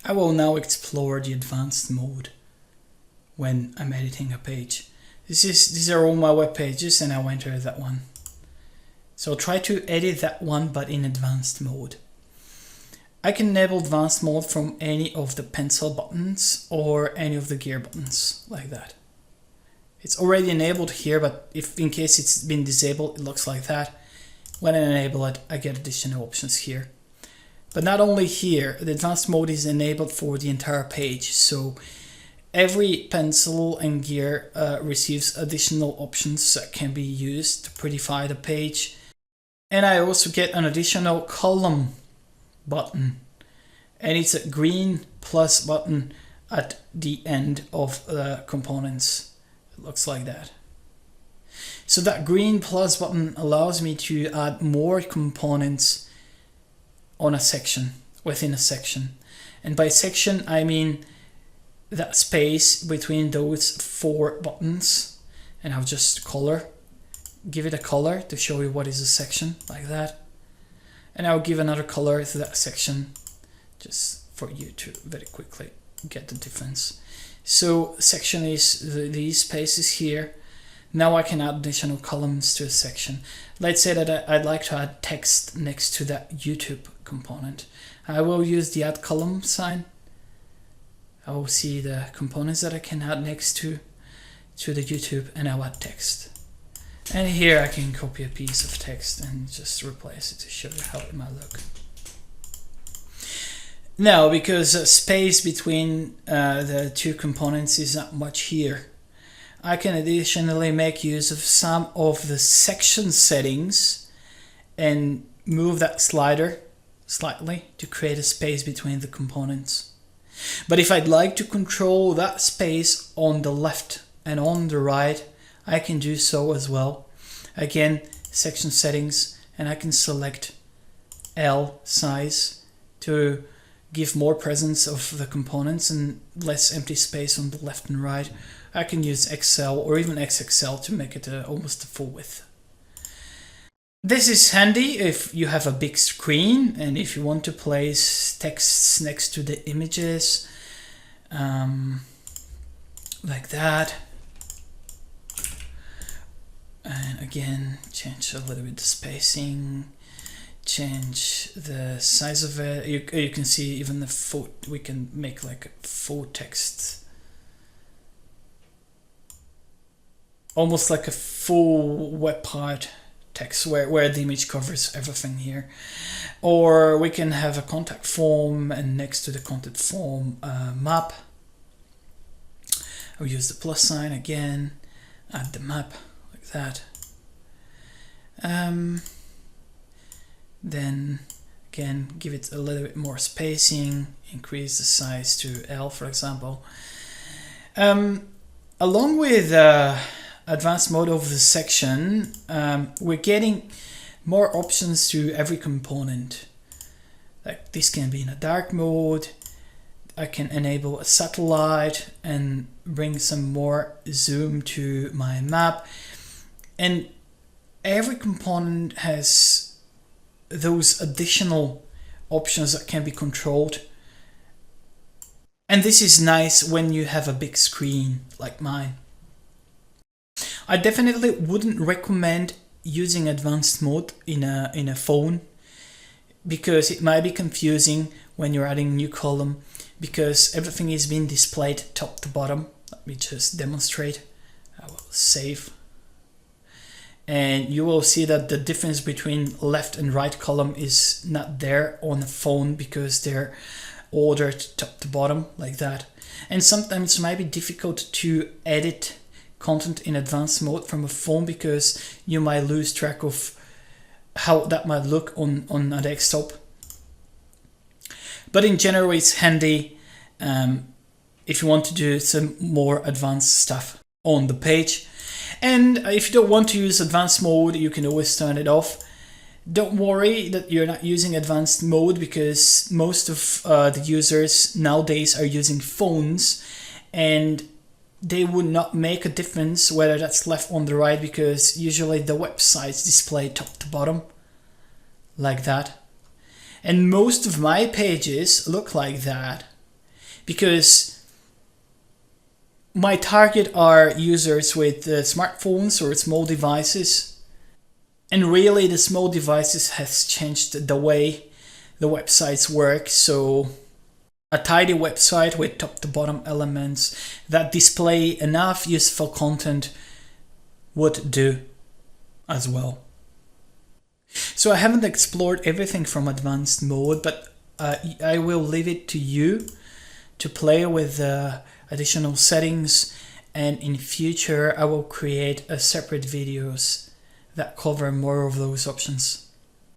I will now explore the advanced mode when I'm editing a page. These are all my web pages, and I'll enter that one. So I'll try to edit that one, but in advanced mode. I can enable advanced mode from any of the pencil buttons or any of the gear buttons, like that. It's already enabled here, but if in case it's been disabled, it looks like that. When I enable it, I get additional options here. But not only here, the advanced mode is enabled for the entire page. So every pencil and gear receives additional options that can be used to prettify the page. And I also get an additional column button. And it's a green plus button at the end of the components. It looks like that. So that green plus button allows me to add more components on a section, within a section. And by section, I mean that space between those 4 buttons. And I'll just give it a color to show you what is a section, like that. And I'll give another color to that section, just for you to very quickly get the difference. So section is these spaces here. Now I can add additional columns to a section. Let's say that I'd like to add text next to that YouTube component. I will use the add column sign. I will see the components that I can add next to the YouTube, and I'll add text. And here I can copy a piece of text and just replace it to show you how it might look. Now, because space between the 2 components is not much here, I can additionally make use of some of the section settings and move that slider slightly to create a space between the components. But if I'd like to control that space on the left and on the right, I can do so as well. Again, section settings, and I can select L size to give more presence of the components and less empty space on the left and right. I can use XL or even XXL to make it almost a full width. This is handy if you have a big screen and if you want to place texts next to the images, like that. And again, change a little bit the spacing, change the size of it. You can see even the full, we can make like a full text, almost like a full web part text where the image covers everything here. Or we can have a contact form, and next to the contact form map. I'll use the plus sign again, add the map like that. Then again, give it a little bit more spacing, increase the size to L, for example. Along with advanced mode of the section, we're getting more options to every component. Like this can be in a dark mode. I can enable a satellite and bring some more zoom to my map. And every component has those additional options that can be controlled. And this is nice when you have a big screen like mine. I definitely wouldn't recommend using advanced mode in a phone, because it might be confusing when you're adding a new column, because everything is being displayed top to bottom. Let me just demonstrate. I will save. And you will see that the difference between left and right column is not there on the phone because they're ordered top to bottom like that. And sometimes it might be difficult to edit content in advanced mode from a phone because you might lose track of how that might look on a desktop. But in general, it's handy if you want to do some more advanced stuff on the page. And if you don't want to use advanced mode, you can always turn it off. Don't worry that you're not using advanced mode, because most of the users nowadays are using phones, and they would not make a difference whether that's left on the right, because usually the websites display top to bottom like that. And most of my pages look like that. because my target are users with smartphones or small devices, and really the small devices has changed the way the websites work. So a tidy website with top to bottom elements that display enough useful content would do as well. So I haven't explored everything from advanced mode, but I will leave it to you to play with additional settings, and in future I will create separate videos that cover more of those options.